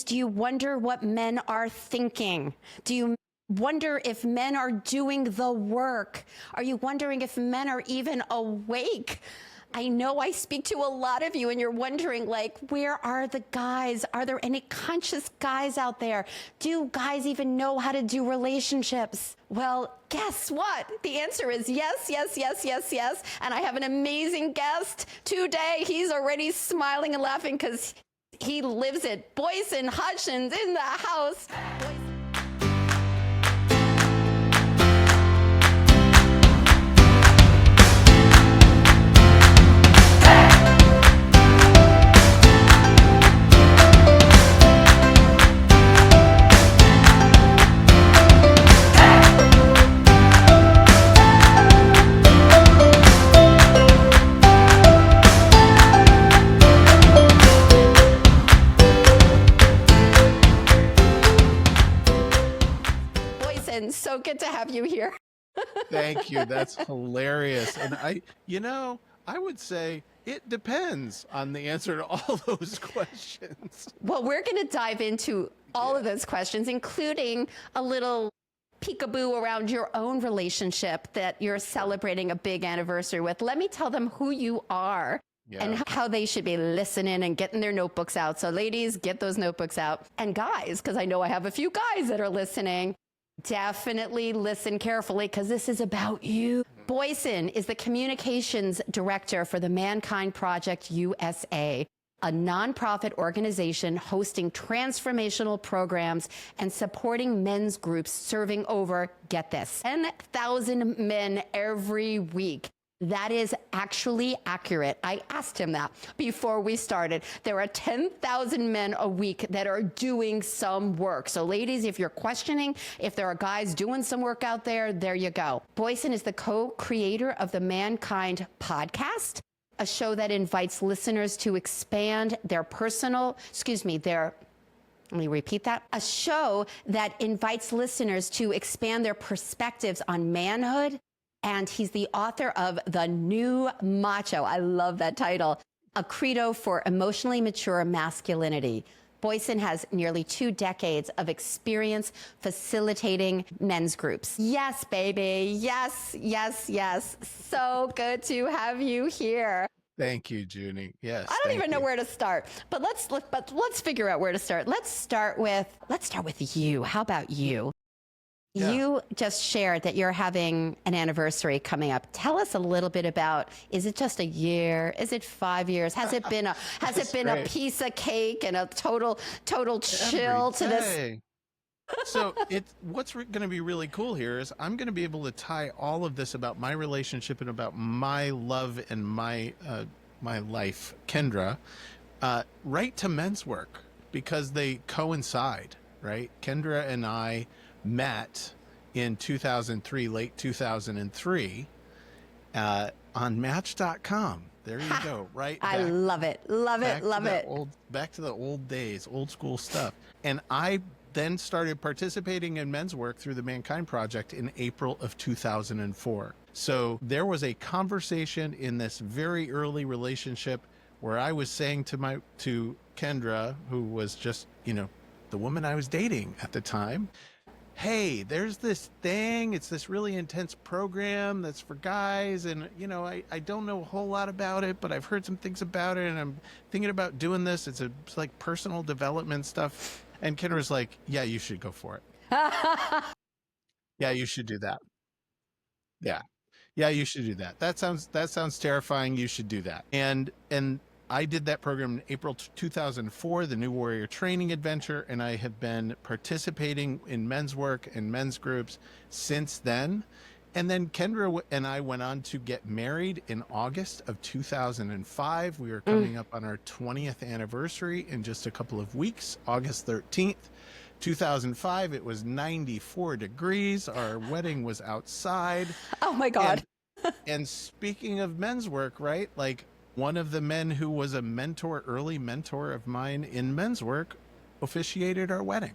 Do you wonder what men are thinking? Do you wonder if men are doing the work? Are you wondering if men are even awake? I know I speak to a lot of you and you're wondering, like, where are the guys? Are there any conscious guys out there? Do guys even know how to do relationships? Well, guess what? The answer is yes, yes, yes, yes, yes. And I have an amazing guest today. He's already smiling and laughing because he lives it. Boysen Hodgson's in the house. So good to have you here. Thank you. That's hilarious. And I would say it depends on the answer to all those questions. Well, we're going to dive into all of those questions, including a little peekaboo around your own relationship that you're celebrating a big anniversary with. Let me tell them who you are. Yeah. And how they should be listening and getting their notebooks out. So ladies, get those notebooks out. And guys, because I know I have a few guys that are listening, definitely listen carefully because this is about you. Boysen is the communications director for the Mankind Project USA, a nonprofit organization hosting transformational programs and supporting men's groups serving over, get this, 10,000 men every week. That is actually accurate. I asked him that before we started. There are 10,000 men a week that are doing some work. So ladies, if you're questioning if there are guys doing some work out there, there you go. Boysen is the co-creator of the Mankind podcast, a show that invites listeners to expand their let me repeat that. A show that invites listeners to expand their perspectives on manhood. And he's the author of The New Macho. I love that title. A credo for emotionally mature masculinity. Boysen has nearly 2 decades of experience facilitating men's groups. Yes, baby. Yes, yes, yes. So good to have you here. Thank you, Junie. Yes. I don't even know where to start, but let's figure out where to start. Let's start with you. How about you? Yeah. You just shared that you're having an anniversary coming up. Tell us a little bit about, is it just a year? Is it 5 years? Has it been a piece of cake and a total chill to this? So what's going to be really cool here is I'm going to be able to tie all of this about my relationship and about my love and my life, Kendra, right to men's work because they coincide, right? Kendra and I met in 2003, late 2003, on Match.com. There you go, right? I love it. Love it. Back to the old days, old school stuff. And I then started participating in men's work through the Mankind Project in April of 2004. So there was a conversation in this very early relationship where I was saying to Kendra, who was just, the woman I was dating at the time, hey, there's this thing. It's this really intense program that's for guys. And, I don't know a whole lot about it, but I've heard some things about it. And I'm thinking about doing this. It's like personal development stuff. And Kendra's like, yeah, you should go for it. Yeah, you should do that. Yeah. Yeah, you should do that. That sounds terrifying. You should do that. And I did that program in April 2004, the New Warrior Training Adventure, and I have been participating in men's work and men's groups since then. And then Kendra and I went on to get married in August of 2005. We are coming up on our 20th anniversary in just a couple of weeks, August 13th. 2005, it was 94 degrees. Our wedding was outside. Oh my God. And speaking of men's work, right? Like, one of the men who was a early mentor of mine in men's work, officiated our wedding.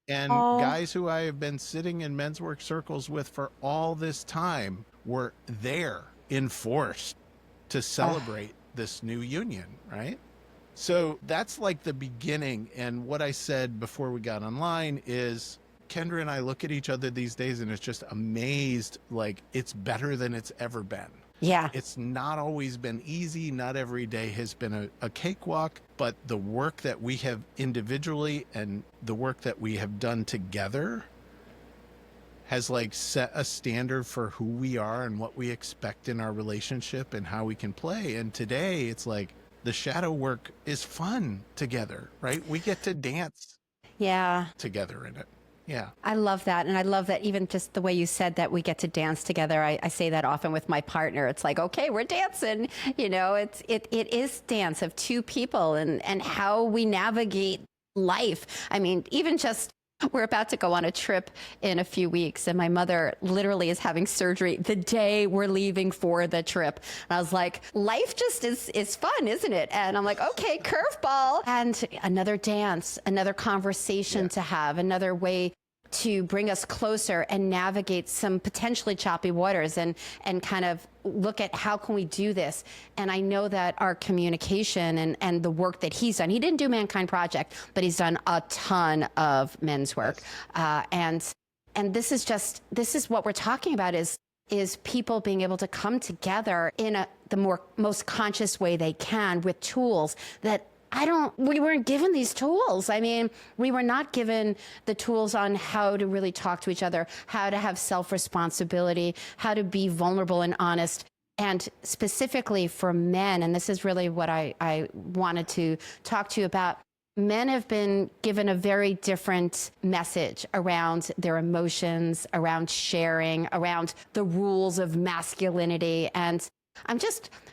And guys who I have been sitting in men's work circles with for all this time were there in force to celebrate this new union, right? So that's like the beginning. And what I said before we got online is Kendra and I look at each other these days and it's just amazed, like it's better than it's ever been. Yeah. It's not always been easy. Not every day has been a cakewalk, but the work that we have individually and the work that we have done together has like set a standard for who we are and what we expect in our relationship and how we can play. And today it's like the shadow work is fun together, right? We get to dance together in it. Yeah. I love that. And I love that even just the way you said that we get to dance together. I say that often with my partner. It's like, okay, we're dancing. You know, it is dance of two people and how we navigate life. I mean, even just we're about to go on a trip in a few weeks, and my mother literally is having surgery the day we're leaving for the trip. And I was like, life just is fun, isn't it? And I'm like, okay, curveball. And another dance, another conversation to have, another way to bring us closer and navigate some potentially choppy waters and kind of look at how can we do this. And I know that our communication and the work that he's done, he didn't do Mankind Project, but he's done a ton of men's work. And this is what we're talking about is people being able to come together in the most conscious way they can with tools that we weren't given these tools. I mean, we were not given the tools on how to really talk to each other, how to have self-responsibility, how to be vulnerable and honest. And specifically for men, and this is really what I wanted to talk to you about, men have been given a very different message around their emotions, around sharing, around the rules of masculinity. And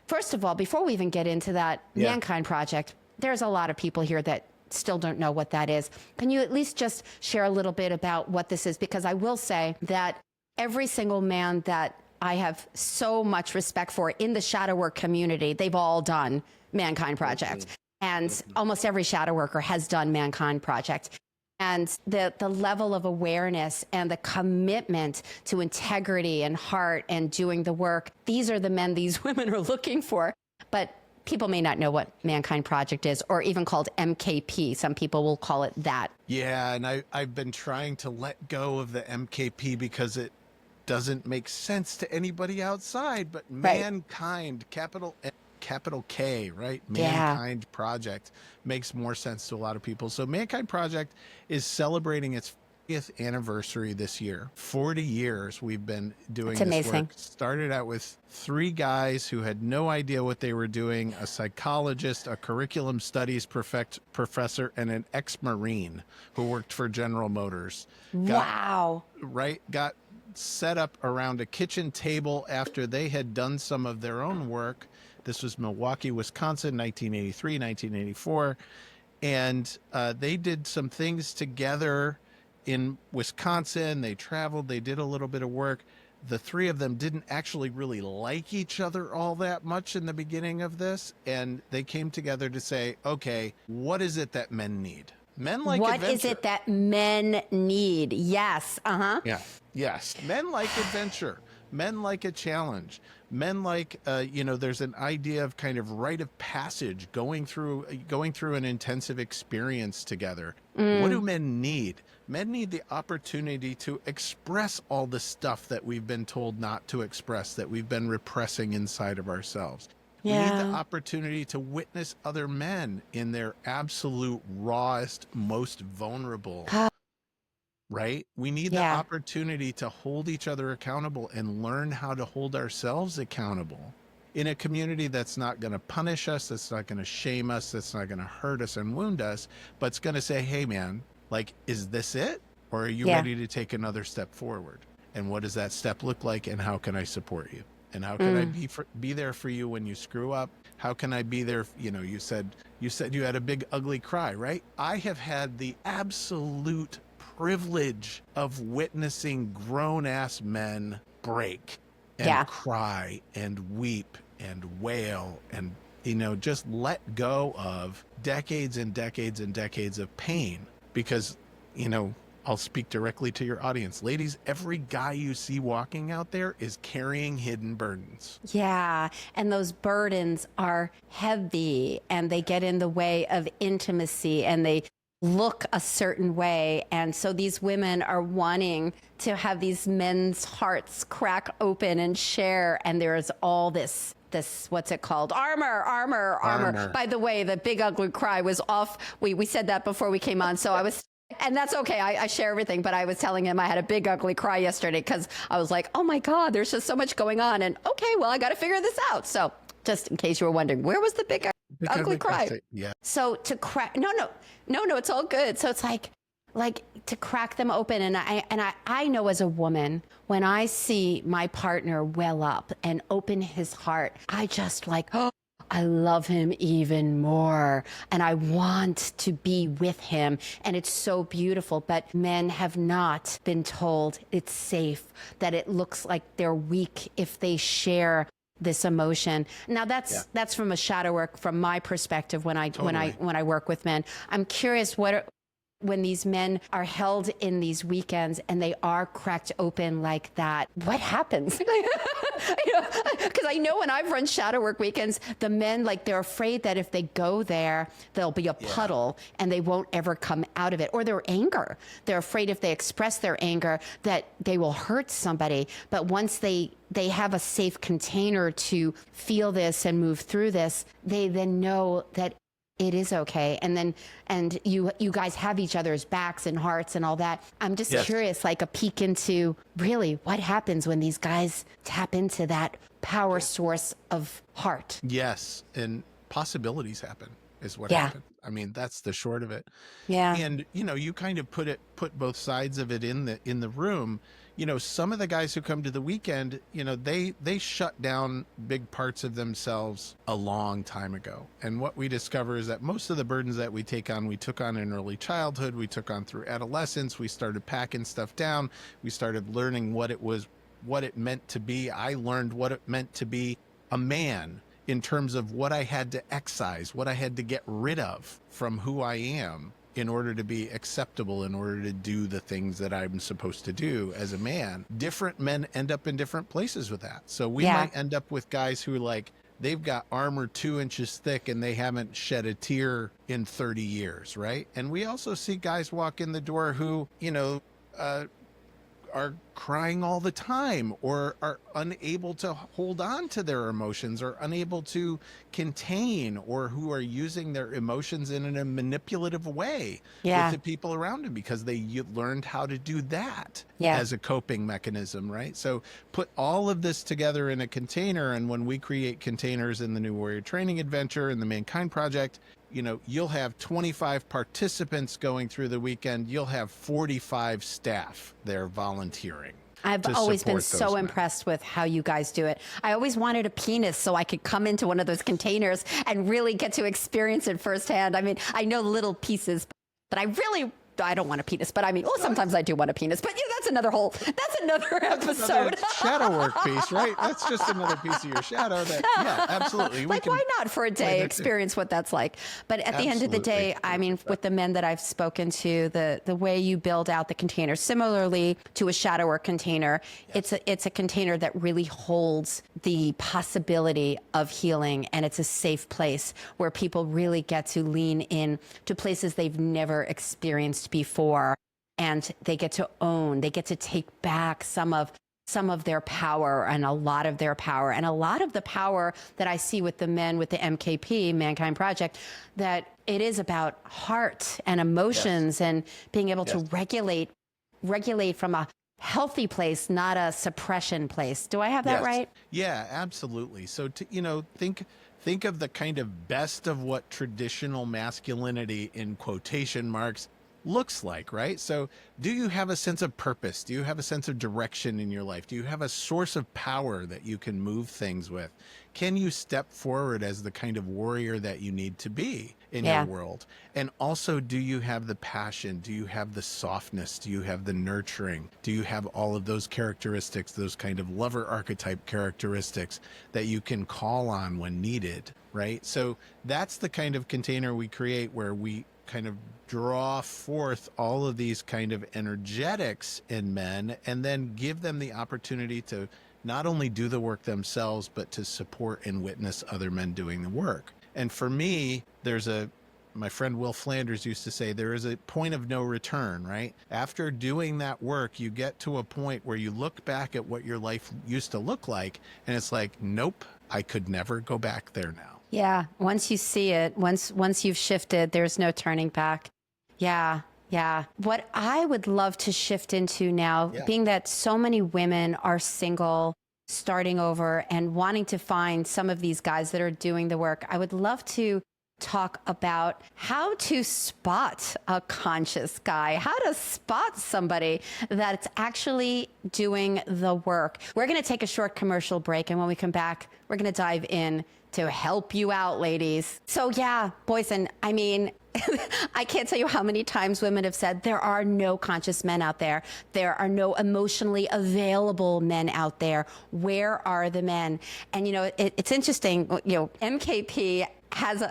first of all, before we even get into that Mankind Project, there's a lot of people here that still don't know what that is. Can you at least just share a little bit about what this is? Because I will say that every single man that I have so much respect for in the shadow work community, they've all done Mankind Project. And almost every shadow worker has done Mankind Project. And the level of awareness and the commitment to integrity and heart and doing the work, these are the men these women are looking for. But people may not know what Mankind Project is, or even called MKP. Some people will call it that. Yeah, and I've been trying to let go of the MKP because it doesn't make sense to anybody outside, but Mankind, capital K, right? Mankind Project makes more sense to a lot of people. So Mankind Project is celebrating its 40th anniversary this year. 40 years we've been doing this work. Started out with 3 guys who had no idea what they were doing, a psychologist, a curriculum studies professor, and an ex-Marine who worked for General Motors. Got set up around a kitchen table after they had done some of their own work. This was Milwaukee, Wisconsin, 1983, 1984. And they did some things together in Wisconsin. They traveled, they did a little bit of work. The 3 of them didn't actually really like each other all that much in the beginning of this. And they came together to say, okay, what is it that men need? Men like adventure. What is it that men need? Yes. Yeah. Yes. Men like adventure. Men like a challenge. Men like, there's an idea of kind of rite of passage, going through an intensive experience together. What do men need? Men need the opportunity to express all the stuff that we've been told not to express, that we've been repressing inside of ourselves. We need the opportunity to witness other men in their absolute rawest, most vulnerable. Right? We need the opportunity to hold each other accountable and learn how to hold ourselves accountable in a community that's not going to punish us, that's not going to shame us, that's not going to hurt us and wound us, but it's going to say, hey, man, like, is this it? Or are you ready to take another step forward? And what does that step look like? And how can I support you? And how can I be there for you when you screw up? How can I be there? You said you had a big ugly cry, right? I have had the absolute privilege of witnessing grown-ass men break and cry and weep and wail and, just let go of decades and decades and decades of pain. Because, I'll speak directly to your audience. Ladies, every guy you see walking out there is carrying hidden burdens. Yeah. And those burdens are heavy and they get in the way of intimacy and they look a certain way. And so these women are wanting to have these men's hearts crack open and share. And there's all this what's it called? Armor. By the way, the big ugly cry was off. We said that before we came on. So I was, and that's okay. I share everything, but I was telling him I had a big ugly cry yesterday because I was like, oh my God, there's just so much going on. And okay, well, I got to figure this out. So just in case you were wondering, where was the big ugly cry? Yeah. So to crack, no, it's all good. So it's like to crack them open. And I know as a woman, when I see my partner well up and open his heart, I just like, oh, I love him even more. And I want to be with him. And it's so beautiful. But men have not been told it's safe, that it looks like they're weak if they share this emotion. Now that's from a shadow work, from my perspective, when I work with men. I'm curious when these men are held in these weekends and they are cracked open like that, what happens? Because I know when I've run shadow work weekends, the men, like, they're afraid that if they go there, there'll be a puddle and they won't ever come out of it. Or their anger. They're afraid if they express their anger that they will hurt somebody. But once they have a safe container to feel this and move through this, they then know that it is okay. And you guys have each other's backs and hearts and all that. I'm just curious, like a peek into really what happens when these guys tap into that power source of heart. Yes. And possibilities happen is what happened. I mean, that's the short of it. Yeah. And, you kind of put both sides of it in the room. Some of the guys who come to the weekend, they shut down big parts of themselves a long time ago. And what we discover is that most of the burdens that we took on in early childhood, we took on through adolescence. We started packing stuff down. We started learning what it meant to be. I learned what it meant to be a man in terms of what I had to excise, what I had to get rid of from who I am, in order to be acceptable, in order to do the things that I'm supposed to do as a man. Different men end up in different places with that. So we might end up with guys who, like, they've got armor 2 inches thick and they haven't shed a tear in 30 years, right? And we also see guys walk in the door who, are crying all the time, or are unable to hold on to their emotions, or unable to contain, or who are using their emotions in a manipulative way with the people around them because they learned how to do that as a coping mechanism, right? So put all of this together in a container, and when we create containers in the New Warrior Training Adventure and the Mankind Project, you'll have 25 participants going through the weekend. You'll have 45 staff there volunteering. I've always been so impressed with how you guys do it. I always wanted a penis so I could come into one of those containers and really get to experience it firsthand. I mean, I know little pieces, but I don't want a penis, but I mean, sometimes I do want a penis, but that's another episode. Another shadow work piece, right? That's just another piece of your shadow absolutely. Why not for a day experience what that's like? But at the end of the day, I mean, with the men that I've spoken to, the way you build out the container, similarly to a shadow work container, it's a container that really holds the possibility of healing, and it's a safe place where people really get to lean in to places they've never experienced before, and they get to take back some of their power, and a lot of their power, and a lot of the power that I see with the men with the MKP, Mankind Project, that it is about heart and emotions and being able to regulate from a healthy place, not a suppression place. Do I have that right? Yeah, absolutely. So think of the kind of best of what traditional masculinity, in quotation marks, looks like, right? So do you have a sense of purpose? Do you have a sense of direction in your life? Do you have a source of power that you can move things with? Can you step forward as the kind of warrior that you need to be in your world? And also, do you have the passion? Do you have the softness? Do you have the nurturing? Do you have all of those characteristics, those kind of lover archetype characteristics that you can call on when needed, right? So that's the kind of container we create, where we kind of draw forth all of these kind of energetics in men and then give them the opportunity to not only do the work themselves, but to support and witness other men doing the work. And for me, my friend Will Flanders used to say, there is a point of no return, right? After doing that work, you get to a point where you look back at what your life used to look like, and it's like, nope, I could never go back there now. Yeah. Once you see it, once you've shifted, there's no turning back. Yeah. Yeah. What I would love to shift into now, being that so many women are single, starting over and wanting to find some of these guys that are doing the work, I would love to talk about how to spot a conscious guy, how to spot somebody that's actually doing the work. We're going to take a short commercial break, and when we come back, we're going to dive in to help you out, ladies. So yeah, Boysen, I mean, I can't tell you how many times women have said there are no conscious men out there. There are no emotionally available men out there. Where are the men? And, you know, it's interesting, you know, MKP has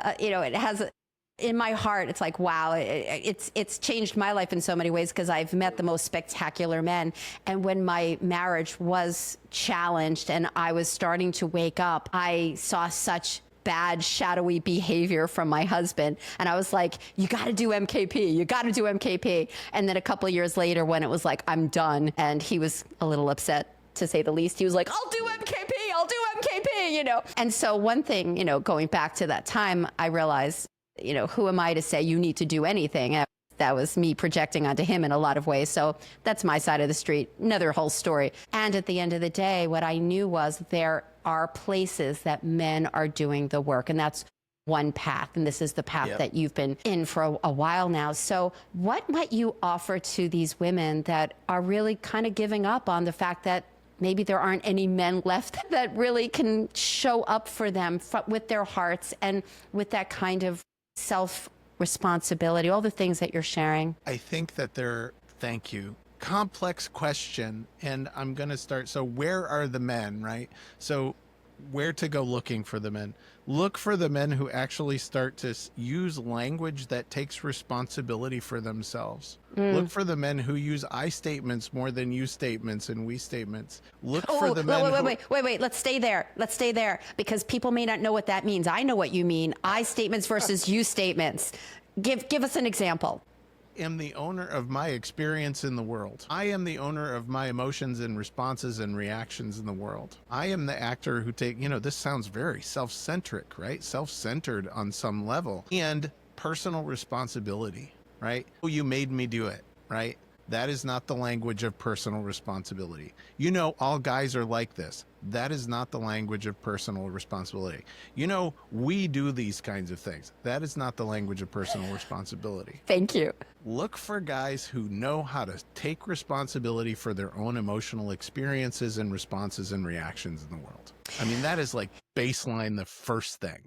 in my heart, it's like, wow, it's changed my life in so many ways because I've met the most spectacular men. And when my marriage was challenged and I was starting to wake up, I saw such bad, shadowy behavior from my husband. And I was like, you got to do MKP. You got to do MKP. And then a couple of years later, when it was like, I'm done, and he was a little upset, to say the least. He was like, I'll do MKP. I'll do MKP, you know. And so one thing, you know, going back to that time, I realized, you know, who am I to say you need to do anything? That was me projecting onto him in a lot of ways. So that's my side of the street, another whole story. And at the end of the day, what I knew was there are places that men are doing the work, and that's one path. And this is the path that you've been in for a while now. So what might you offer to these women that are really kind of giving up on the fact that maybe there aren't any men left that really can show up for them with their hearts and with that kind of self-responsibility, all the things that you're sharing? I think that thank you. Complex question. And I'm going to start. So where are the men, right? So where to go looking for the men? Look for the men who actually start to use language that takes responsibility for themselves. Look for the men who use I statements more than you statements and we statements. Look for the men Wait. Let's stay there because people may not know what that means. I know what you mean. I statements versus you statements. Give us an example. Am the owner of my experience in the world. I am the owner of my emotions and responses and reactions in the world. I am the actor who this sounds very self-centric, right? Self-centered on some level, and personal responsibility, right? Oh, you made me do it, right? That is not the language of personal responsibility. You know, all guys are like this. That is not the language of personal responsibility. You know, we do these kinds of things. That is not the language of personal responsibility. Thank you. Look for guys who know how to take responsibility for their own emotional experiences and responses and reactions in the world. I mean, that is like baseline, the first thing.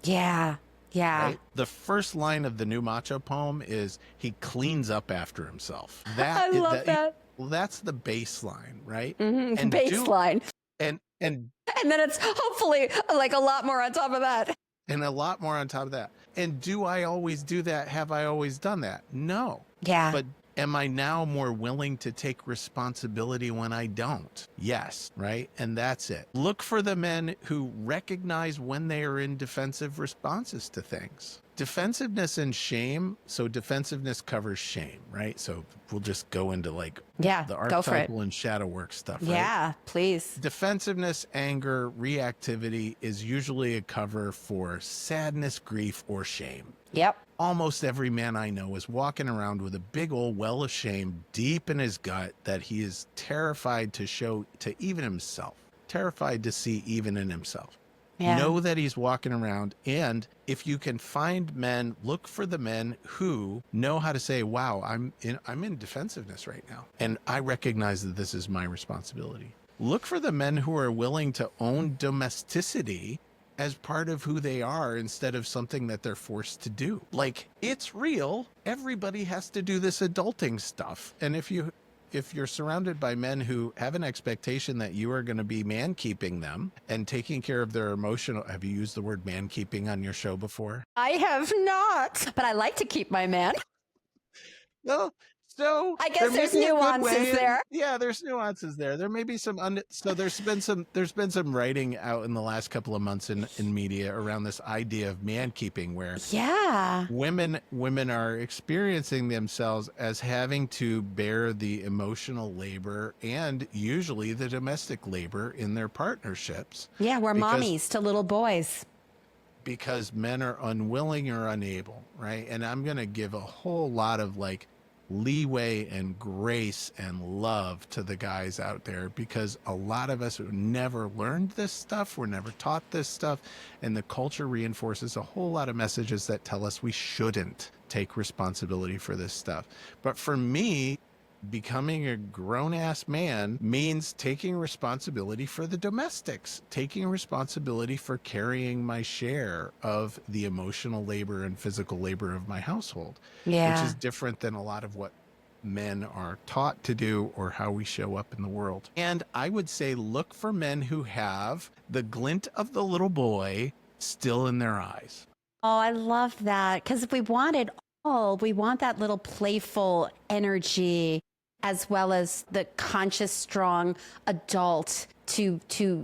Yeah. Yeah. Right? The first line of the new Macho poem is he cleans up after himself. I love that. That's the baseline, right? Mm-hmm. And baseline. And then it's hopefully like a lot more on top of that. And a lot more on top of that. And do I always do that? Have I always done that? No. Yeah. But am I now more willing to take responsibility when I don't? Yes, right? And that's it. Look for the men who recognize when they are in defensive responses to things. Defensiveness and shame. So defensiveness covers shame, right? So we'll just go into the archetypal and shadow work stuff, right? Yeah, please. Defensiveness, anger, reactivity is usually a cover for sadness, grief, or shame. Yep. Almost every man I know is walking around with a big old well of shame deep in his gut that he is terrified to show to even himself, terrified to see even in himself. Yeah. Know that he's walking around. And if you can find men, look for the men who know how to say, wow, I'm in defensiveness right now. And I recognize that this is my responsibility. Look for the men who are willing to own domesticity as part of who they are instead of something that they're forced to do. Like, it's real. Everybody has to do this adulting stuff. And if you if you're surrounded by men who have an expectation that you are going to be man keeping them and taking care of their emotional, have you used the word man keeping on your show before? I have not, but I like to keep my man. Well, so I guess there may there's be a good nuances way there. Yeah, there's nuances there. There may be some so there's been some writing out in the last couple of months in media around this idea of man keeping, where Yeah. women are experiencing themselves as having to bear the emotional labor and usually the domestic labor in their partnerships. Yeah, we're mommies to little boys. Because men are unwilling or unable, right? And I'm going to give a whole lot of like leeway and grace and love to the guys out there, because a lot of us have never learned this stuff. We're never taught this stuff. And the culture reinforces a whole lot of messages that tell us we shouldn't take responsibility for this stuff. But for me, becoming a grown-ass man means taking responsibility for the domestics, taking responsibility for carrying my share of the emotional labor and physical labor of my household, which is different than a lot of what men are taught to do or how we show up in the world. And I would say look for men who have the glint of the little boy still in their eyes. Oh, I love that. Because if we want it all, we want that little playful energy, as well as the conscious, strong adult to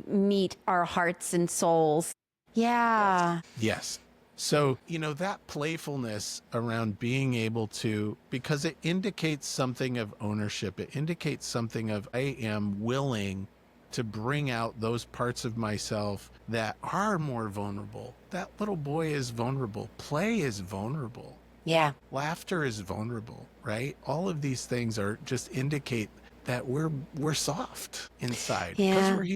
meet our hearts and souls. Yeah. Yes. So, that playfulness around being able to, because it indicates something of ownership. It indicates something of, I am willing to bring out those parts of myself that are more vulnerable. That little boy is vulnerable. Play is vulnerable. Yeah. Laughter is vulnerable, right? All of these things are just indicate that we're soft inside. Yeah. We're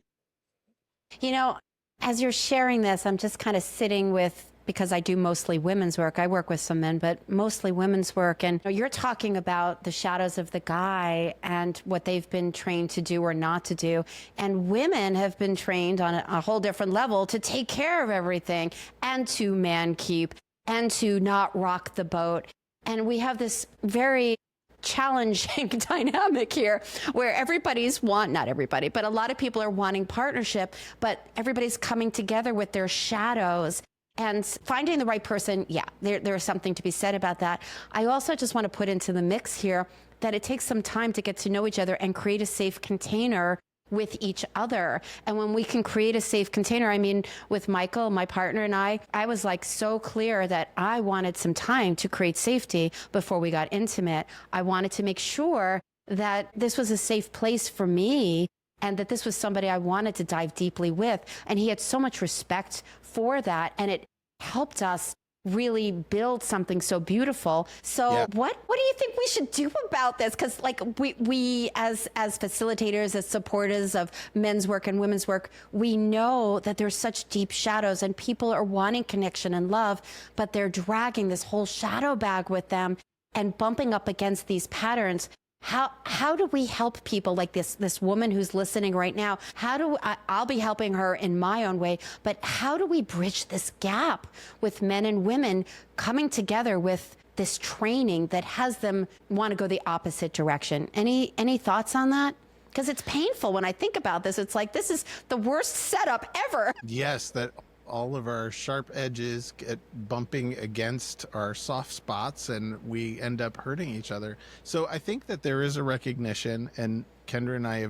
as you're sharing this, I'm just kind of sitting with, because I do mostly women's work. I work with some men, but mostly women's work. And you're talking about the shadows of the guy and what they've been trained to do or not to do. And women have been trained on a whole different level to take care of everything and to man keep and to not rock the boat. And we have this very challenging dynamic here where not everybody, but a lot of people are wanting partnership, but everybody's coming together with their shadows and finding the right person. Yeah, there's something to be said about that. I also just want to put into the mix here that it takes some time to get to know each other and create a safe container with each other. And when we can create a safe container, I mean, with Michael, my partner, and I was like so clear that I wanted some time to create safety before we got intimate. I wanted to make sure that this was a safe place for me and that this was somebody I wanted to dive deeply with. And he had so much respect for that. And it helped us really build something so beautiful. So Yeah. what do you think we should do about this? Because like we as facilitators, as supporters of men's work and women's work, we know that there's such deep shadows and people are wanting connection and love, but they're dragging this whole shadow bag with them and bumping up against these patterns. How do we help people like this woman who's listening right now? I'll be helping her in my own way, but how do we bridge this gap with men and women coming together with this training that has them want to go the opposite direction? Any thoughts on that? Because it's painful when I think about this. It's like, this is the worst setup ever. Yes, that all of our sharp edges get bumping against our soft spots and we end up hurting each other. So I think that there is a recognition, and Kendra and I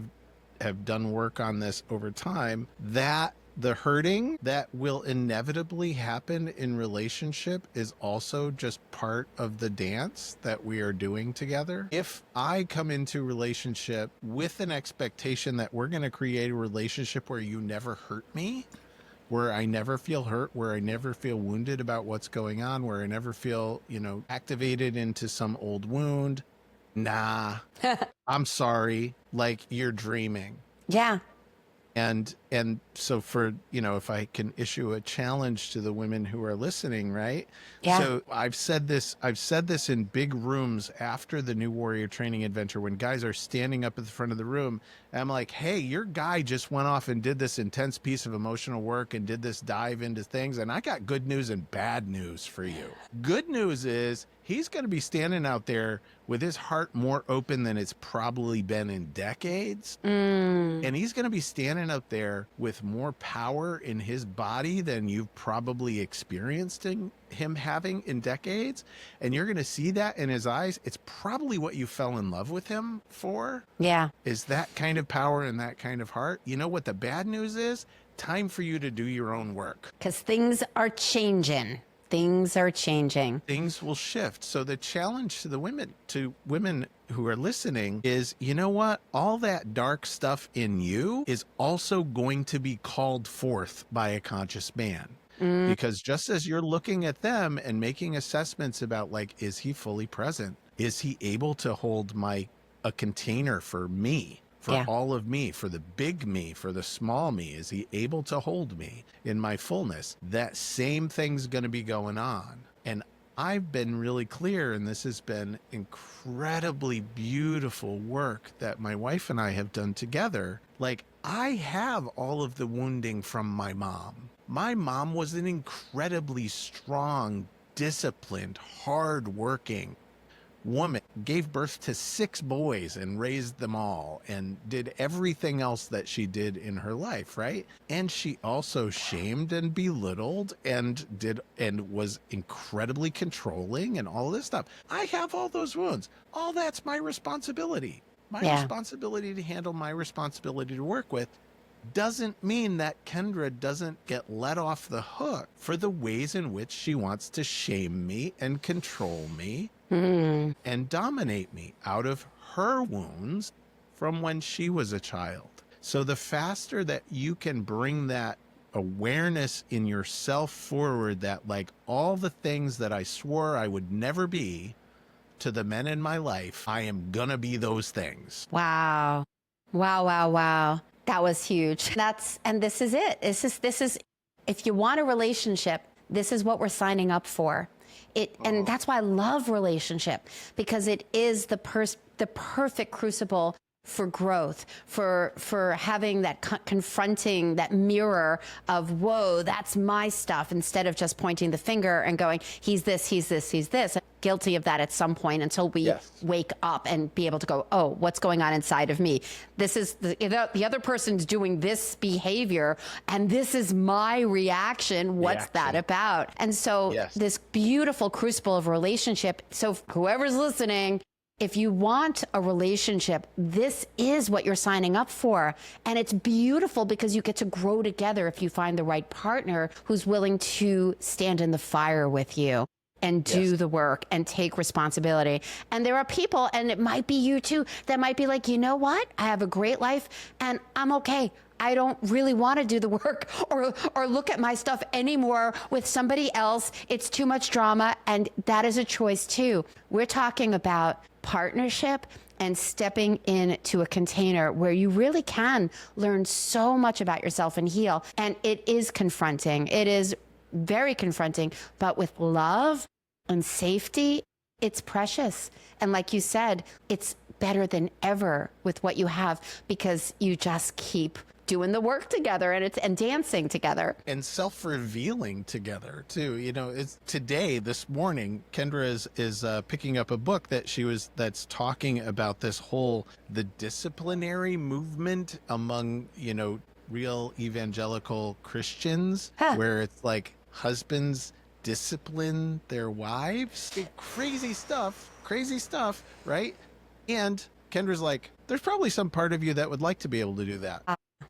have done work on this over time, that the hurting that will inevitably happen in relationship is also just part of the dance that we are doing together. If I come into relationship with an expectation that we're going to create a relationship where you never hurt me, where I never feel hurt, where I never feel wounded about what's going on, where I never feel, activated into some old wound. Nah, I'm sorry. Like, you're dreaming. Yeah. And And so for, if I can issue a challenge to the women who are listening, right? Yeah. So I've said this in big rooms after the New Warrior Training Adventure when guys are standing up at the front of the room. And I'm like, hey, your guy just went off and did this intense piece of emotional work and did this dive into things. And I got good news and bad news for you. Good news is he's going to be standing out there with his heart more open than it's probably been in decades. And he's going to be standing out there with more power in his body than you've probably experienced him having in decades. And you're going to see that in his eyes. It's probably what you fell in love with him for. Yeah. Is that kind of power and that kind of heart. You know what the bad news is? Time for you to do your own work. Because things are changing. Things are changing. Things will shift. So the challenge to the women who are listening is, you know what? All that dark stuff in you is also going to be called forth by a conscious man. Because just as you're looking at them and making assessments about, like, is he fully present? Is he able to hold a container for me? For all of me, for the big me, for the small me? Is he able to hold me in my fullness? That same thing's going to be going on. And I've been really clear, and this has been incredibly beautiful work that my wife and I have done together. Like, I have all of the wounding from my mom. My mom was an incredibly strong, disciplined, hardworking woman, gave birth to 6 boys and raised them all and did everything else that she did in her life, right? And she also shamed and belittled and was incredibly controlling and all this stuff. I have all those wounds. All that's my responsibility. My responsibility to handle, my responsibility to work with. Doesn't mean that Kendra doesn't get let off the hook for the ways in which she wants to shame me and control me and dominate me out of her wounds from when she was a child. So the faster that you can bring that awareness in yourself forward, that, like, all the things that I swore I would never be to the men in my life, I am gonna be those things. Wow. Wow, wow, wow. That was huge. And this is it. This is, if you want a relationship, this is what we're signing up for. And that's why I love relationship, because it is the perfect crucible for growth, for having that confronting, that mirror of, whoa, that's my stuff, instead of just pointing the finger and going, he's this, he's this, he's this. I'm guilty of that at some point until we wake up and be able to go, oh, what's going on inside of me? This is the other person's doing this behavior, and this is my reaction. What's that about? And so this beautiful crucible of relationship. So whoever's listening, if you want a relationship, this is what you're signing up for. And it's beautiful because you get to grow together if you find the right partner who's willing to stand in the fire with you and do the work and take responsibility. And there are people, and it might be you too, that might be like, you know what? I have a great life and I'm okay. I don't really want to do the work or look at my stuff anymore with somebody else. It's too much drama, and that is a choice too. We're talking about partnership and stepping into a container where you really can learn so much about yourself and heal. And it is confronting. It is very confronting, but with love and safety, it's precious. And like you said, it's better than ever with what you have, because you just keep doing the work together and dancing together and self-revealing together too. You know, it's this morning, Kendra is picking up a book that's talking about the disciplinary movement among, real evangelical Christians, where it's like husbands discipline their wives. Crazy stuff, right? And Kendra's like, there's probably some part of you that would like to be able to do that.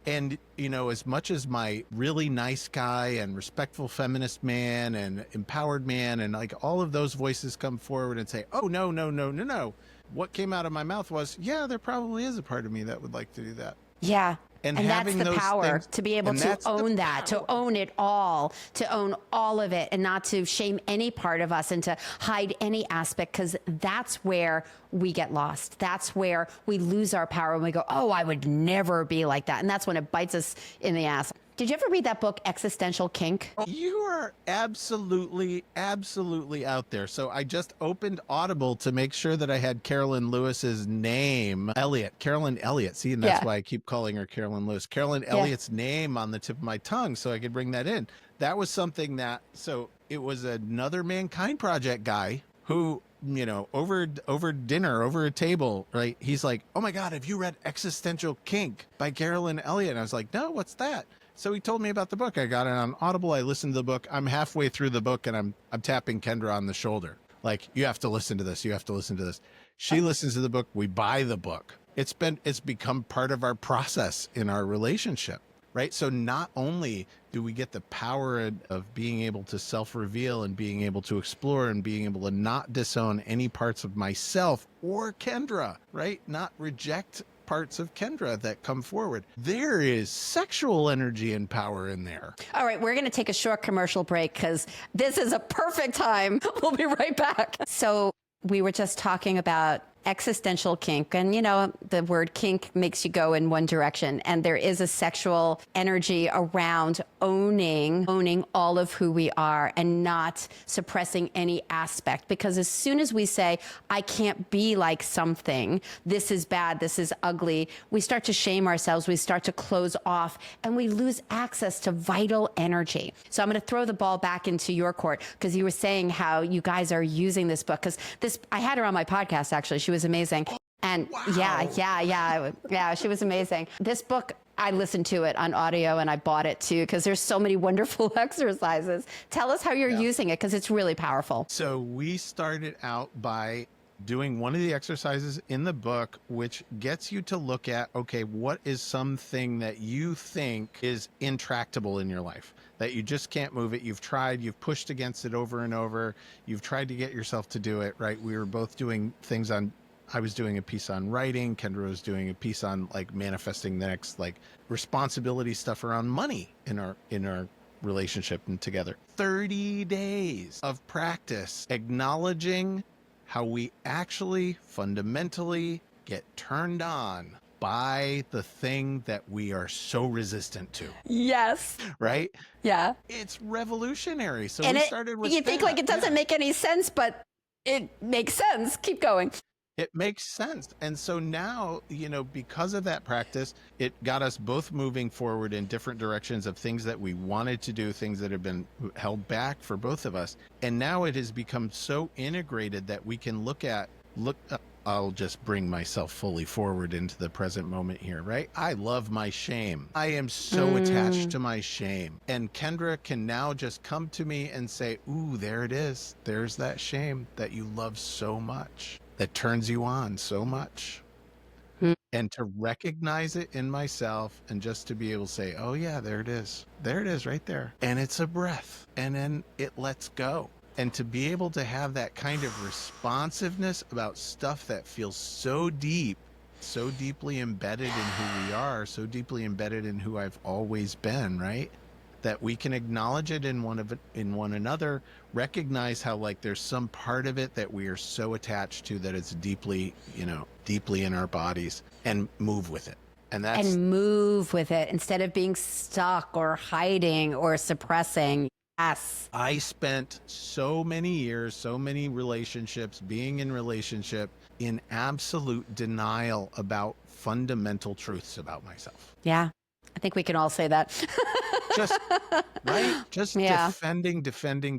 And, as much as my really nice guy and respectful feminist man and empowered man and like all of those voices come forward and say, oh, no. What came out of my mouth was, yeah, there probably is a part of me that would like to do that. Yeah. And that's having the those power, things, to be able and to that's the own that, to power. own it all, to own all of it, and not to shame any part of us and to hide any aspect, because that's where we get lost. That's where we lose our power when we go, oh, I would never be like that. And that's when it bites us in the ass. Did you ever read that book, Existential Kink? You are absolutely, absolutely out there. So I just opened Audible to make sure that I had Carolyn Lewis's name, Elliott, Carolyn Elliott. See, and that's why I keep calling her Carolyn Lewis. Carolyn Elliott's name on the tip of my tongue so I could bring that in. That was something that, so it was another Mankind Project guy who, you know, over dinner, over a table, right? He's like, oh my God, have you read Existential Kink by Carolyn Elliott? And I was like, no, what's that? So he told me about the book. I got it on Audible. I listened to the book. I'm halfway through the book and I'm tapping Kendra on the shoulder. Like, you have to listen to this. You have to listen to this. She listens to the book. We buy the book. It's become part of our process in our relationship, right? So not only do we get the power of being able to self-reveal and being able to explore and being able to not disown any parts of myself or Kendra, right? Not reject parts of Kendra that come forward. There is sexual energy and power in there. All right, we're going to take a short commercial break because this is a perfect time. We'll be right back. So we were just talking about existential kink, and you know, the word kink makes you go in one direction, and there is a sexual energy around owning all of who we are and not suppressing any aspect, because as soon as we say I can't be like something, this is bad, this is ugly, we start to shame ourselves, we start to close off, and we lose access to vital energy. So I'm going to throw the ball back into your court, because you were saying how you guys are using this book, because I had her on my podcast actually. She was amazing. And wow. yeah, she was amazing. This book, I listened to it on audio and I bought it too, because there's so many wonderful exercises. Tell us how you're using it, because it's really powerful. So we started out by doing one of the exercises in the book, which gets you to look at, okay, what is something that you think is intractable in your life, that you just can't move it? You've tried, you've pushed against it over and over. You've tried to get yourself to do it, right? We were both doing things on, I was doing a piece on writing. Kendra was doing a piece on like manifesting the next, like responsibility stuff around money in our relationship and together. 30 days of practice, acknowledging how we actually fundamentally get turned on by the thing that we are so resistant to. Yes. Right? Yeah. It's revolutionary. So and we started with you think like it doesn't make any sense, but it makes sense. Keep going. It makes sense. And so now, you know, because of that practice, it got us both moving forward in different directions of things that we wanted to do, things that have been held back for both of us. And now it has become so integrated that we can I'll just bring myself fully forward into the present moment here, right? I love my shame. I am so attached to my shame. And Kendra can now just come to me and say, ooh, there it is. There's that shame that you love so much, that turns you on so much. And to recognize it in myself and just to be able to say, oh yeah, there it is. There it is right there. And it's a breath. And then it lets go. And to be able to have that kind of responsiveness about stuff that feels so deep, so deeply embedded in who we are, so deeply embedded in who I've always been, right? That we can acknowledge it in one another, recognize how like there's some part of it that we are so attached to that it's deeply, you know, deeply in our bodies, and move with it. And move with it instead of being stuck or hiding or suppressing. Yes. I spent so many years, so many relationships, being in relationship in absolute denial about fundamental truths about myself. Yeah. I think we can all say that. Just, right? Just defending, denying.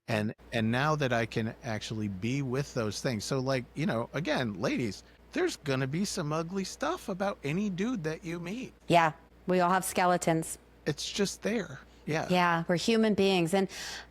And now that I can actually be with those things. So like, you know, again, ladies, there's going to be some ugly stuff about any dude that you meet. Yeah. We all have skeletons. It's just there. Yeah. Yeah. We're human beings. And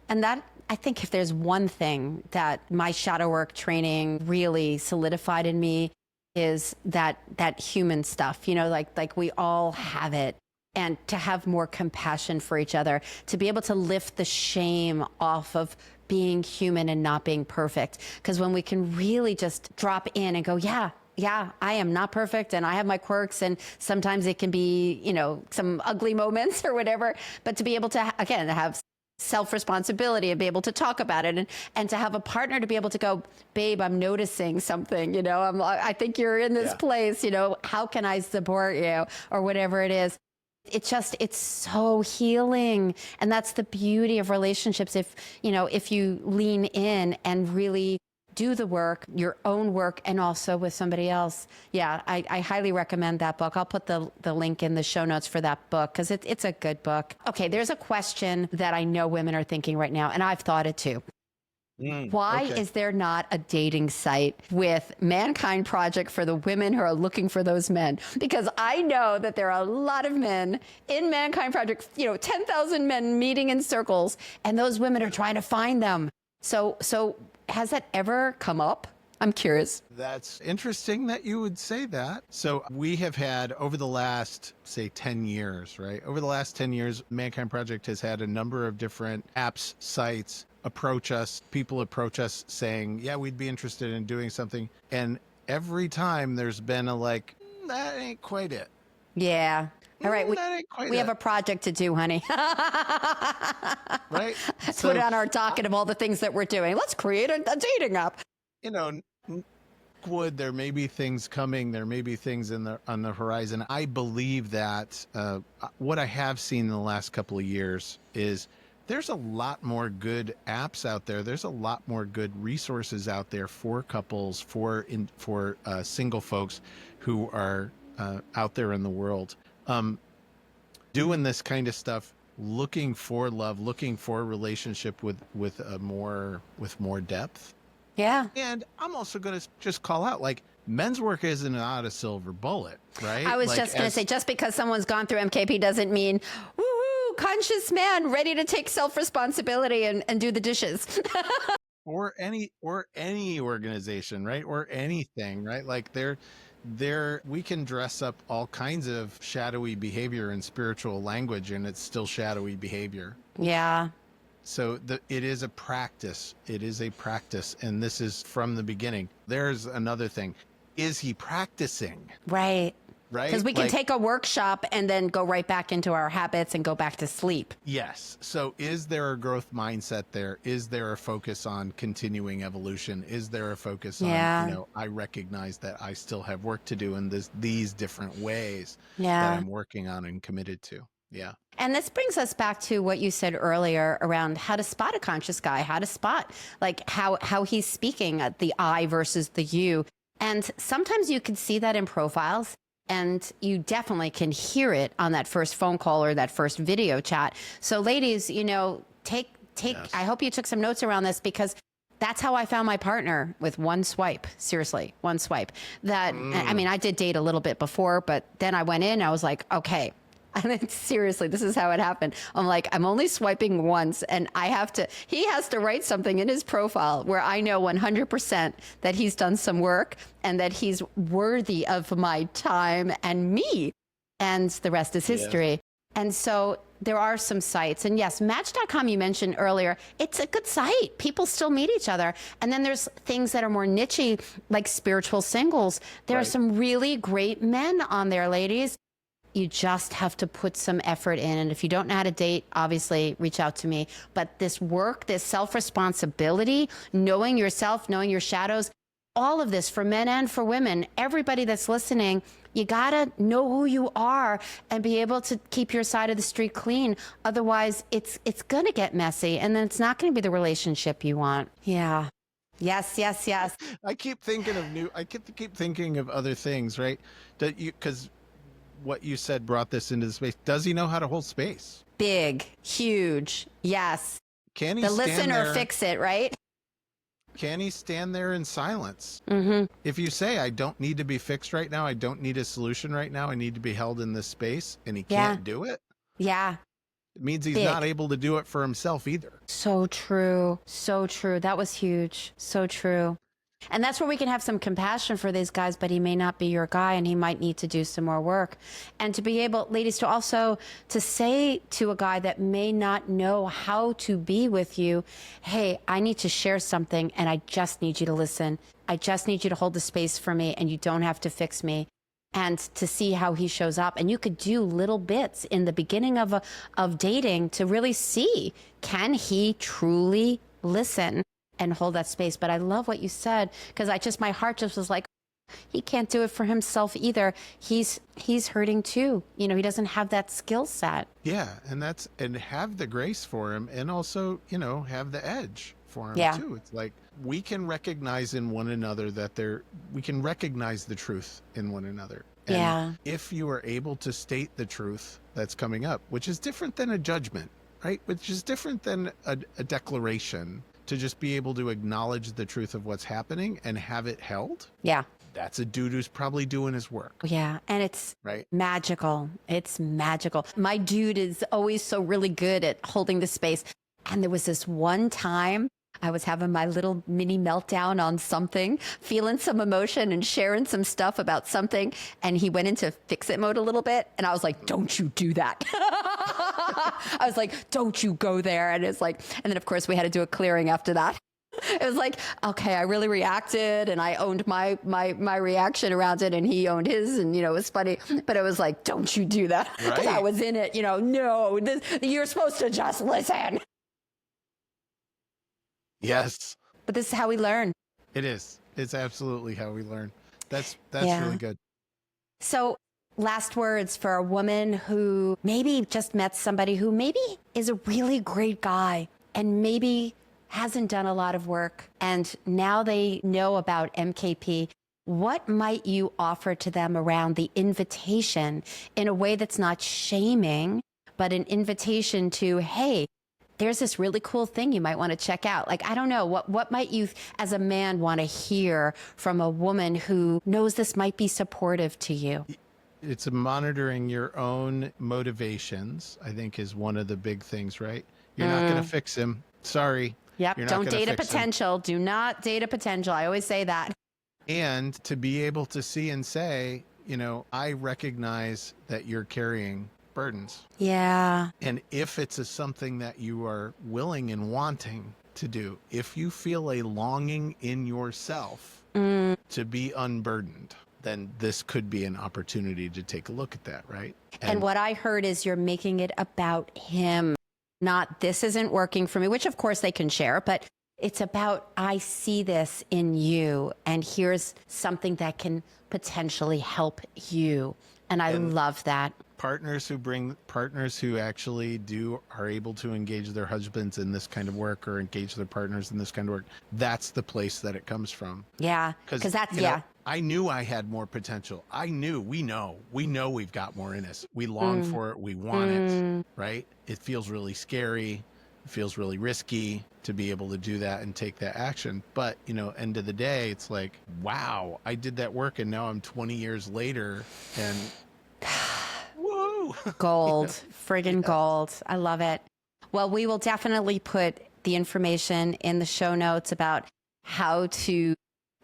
that, I think if there's one thing that my shadow work training really solidified in me is that human stuff, you know, like we all have it. And to have more compassion for each other, to be able to lift the shame off of being human and not being perfect. Because when we can really just drop in and go, yeah, Yeah, I am not perfect and I have my quirks and sometimes it can be, some ugly moments or whatever, but to be able to, again, have self-responsibility and be able to talk about it and to have a partner to be able to go, babe, I'm noticing something, I think you're in this place, how can I support you or whatever it is. It's so healing. And that's the beauty of relationships. If you lean in and really do the work, your own work, and also with somebody else. Yeah, I highly recommend that book. I'll put the link in the show notes for that book because it's a good book. Okay, there's a question that I know women are thinking right now, and I've thought it too. Why is there not a dating site with Mankind Project for the women who are looking for those men? Because I know that there are a lot of men in Mankind Project, 10,000 men meeting in circles, and those women are trying to find them. So has that ever come up? I'm curious. That's interesting that you would say that. So we have had over the last, say, 10 years, right? Over the last 10 years, Mankind Project has had a number of different apps, sites approach us. People approach us saying, yeah, we'd be interested in doing something. And every time there's been a that ain't quite it. Yeah. All right. We have a project to do, honey. Right? Let's put it on our docket of all the things that we're doing. Let's create a dating app. There may be things coming. There may be things on the horizon. I believe that what I have seen in the last couple of years is there's a lot more good apps out there. There's a lot more good resources out there for couples, for single folks who are out there in the world. Doing this kind of stuff, looking for love, looking for a relationship with more depth. Yeah. And I'm also going to just call out, men's work isn't not a silver bullet, right? I was just going to say, just because someone's gone through MKP doesn't mean, woohoo, conscious man ready to take self-responsibility and do the dishes. or any organization, right? Or anything, right? We can dress up all kinds of shadowy behavior in spiritual language, and it's still shadowy behavior. Yeah. So it is a practice. It is a practice. And this is from the beginning. There's another thing. Is he practicing? Right. Right. Because we can take a workshop and then go right back into our habits and go back to sleep. Yes. So is there a growth mindset there? Is there a focus on continuing evolution? Is there a focus on, I recognize that I still have work to do in these different ways that I'm working on and committed to. Yeah. And this brings us back to what you said earlier around how to spot a conscious guy, how to spot how he's speaking, the I versus the you. And sometimes you can see that in profiles. And you definitely can hear it on that first phone call or that first video chat. So ladies, take, yes. I hope you took some notes around this because that's how I found my partner, with one swipe. Seriously, one swipe. I did date a little bit before, but then I went in, I was like, okay. I mean, seriously, this is how it happened. I'm like, I'm only swiping once and he has to write something in his profile where I know 100% that he's done some work and that he's worthy of my time and me. And the rest is history. Yeah. And so there are some sites. And yes, Match.com you mentioned earlier, it's a good site. People still meet each other. And then there's things that are more niche-y, like Spiritual Singles. There are some really great men on there, ladies. You just have to put some effort in. And if you don't know how to date, obviously reach out to me. But this work, this self-responsibility, knowing yourself, knowing your shadows, all of this for men and for women, everybody that's listening, you got to know who you are and be able to keep your side of the street clean. Otherwise, it's going to get messy. And then it's not going to be the relationship you want. Yeah. Yes. I keep thinking of other things, right? Because what you said brought this into the space. Does he know how to hold space? Big, huge. Yes. Can he the listen or fix it, right? Can he stand there in silence? Mm-hmm. If you say, I don't need to be fixed right now, I don't need a solution right now, I need to be held in this space, and he can't do it. Yeah. It means he's not able to do it for himself either. So true. So true. That was huge. So true. And that's where we can have some compassion for these guys, but he may not be your guy and he might need to do some more work. And to be able, ladies, to also to say to a guy that may not know how to be with you, hey, I need to share something and I just need you to listen. I just need you to hold the space for me and you don't have to fix me. And to see how he shows up. And you could do little bits in the beginning of dating to really see, can he truly listen and hold that space? But I love what you said, because my heart just was like, he can't do it for himself either. He's hurting too. He doesn't have that skill set. Yeah. And have the grace for him, and also, have the edge for him too. It's like, we can recognize in one another we can recognize the truth in one another. And if you are able to state the truth that's coming up, which is different than a judgment, right? Which is different than a declaration, to just be able to acknowledge the truth of what's happening and have it held. Yeah. That's a dude who's probably doing his work. Yeah. And it's magical. It's magical. My dude is always so really good at holding the space. And there was this one time I was having my little mini meltdown on something, feeling some emotion and sharing some stuff about something. And he went into fix-it mode a little bit. And I was like, don't you do that. I was like, don't you go there. And it's like, and then of course we had to do a clearing after that. It was like, okay, I really reacted and I owned my reaction around it and he owned his, and, it was funny, but it was like, don't you do that. Because I was in it, no, you're supposed to just listen. Yes. But this is how we learn. It is. It's absolutely how we learn. That's really good. So last words for a woman who maybe just met somebody who maybe is a really great guy and maybe hasn't done a lot of work, and now they know about MKP. What might you offer to them around the invitation in a way that's not shaming, but an invitation to, hey, there's this really cool thing you might want to check out. Like, I don't know, what might you as a man want to hear from a woman who knows this might be supportive to you? It's monitoring your own motivations, I think, is one of the big things, right? You're not going to fix him. Sorry. Yep. Don't date a potential. Do not date a potential. I always say that. And to be able to see and say, I recognize that you're carrying burdens. Yeah. And if it's something that you are willing and wanting to do, if you feel a longing in yourself to be unburdened, then this could be an opportunity to take a look at that, right? And what I heard is you're making it about him. Not, this isn't working for me, which of course they can share, but it's about, I see this in you, and here's something that can potentially help you. And I love that. Partners who actually are able to engage their husbands in this kind of work, or engage their partners in this kind of work. That's the place that it comes from. Yeah. Because that's, I knew I had more potential. We know we've got more in us. We long for it. We want it, right? It feels really scary. It feels really risky to be able to do that and take that action. But, end of the day, it's like, wow, I did that work and now I'm 20 years later and whoa. Gold, friggin' gold. I love it. Well, we will definitely put the information in the show notes about how to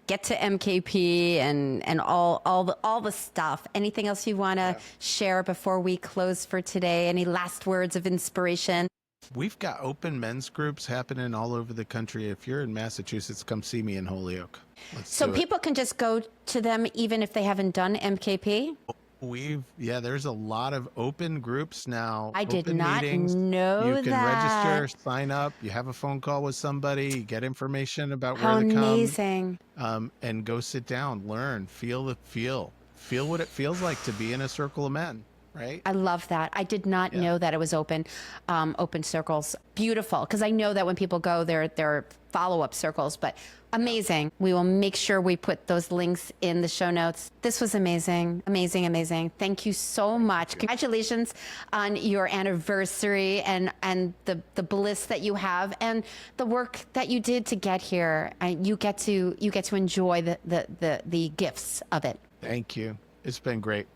get to MKP and all the stuff. Anything else you want to share before we close for today? Any last words of inspiration? We've got open men's groups happening all over the country. If you're in Massachusetts, come see me in Holyoke. So people can just go to them even if they haven't done MKP? There's a lot of open groups now. I did not know that. You can register, sign up. You have a phone call with somebody, you get information about where to come. Amazing. And go sit down, learn, feel what it feels like to be in a circle of men. Right? I love that. I did not know that it was open circles. Beautiful. Because I know that when people go, there are follow-up circles, but amazing. We will make sure we put those links in the show notes. This was amazing. Amazing, amazing. Thank you so much. Congratulations on your anniversary and the bliss that you have and the work that you did to get here. You get to enjoy the gifts of it. Thank you. It's been great.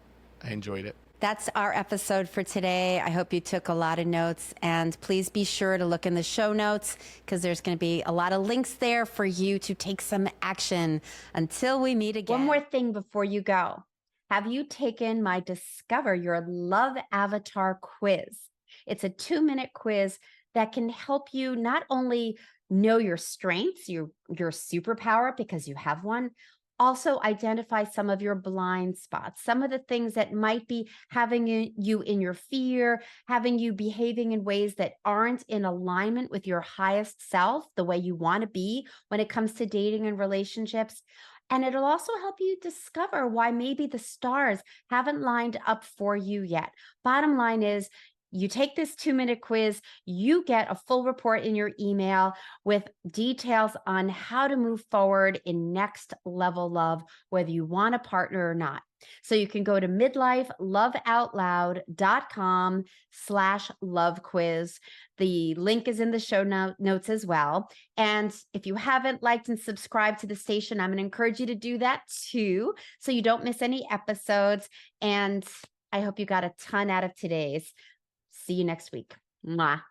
I enjoyed it. That's our episode for today. I hope you took a lot of notes, and please be sure to look in the show notes because there's going to be a lot of links there for you to take some action. Until we meet again. One more thing before you go. Have you taken my Discover Your Love Avatar quiz? It's a 2-minute quiz that can help you not only know your strengths, your superpower, because you have one, also identify some of your blind spots, some of the things that might be having you in your fear, having you behaving in ways that aren't in alignment with your highest self, the way you want to be when it comes to dating and relationships. And it'll also help you discover why maybe the stars haven't lined up for you yet. Bottom line is, you take this 2-minute quiz, you get a full report in your email with details on how to move forward in next level love, whether you want a partner or not. So you can go to midlifeloveoutloud.com/love quiz. The link is in the show notes as well. And if you haven't liked and subscribed to the station, I'm going to encourage you to do that too, so you don't miss any episodes. And I hope you got a ton out of today's. See you next week. Mwah.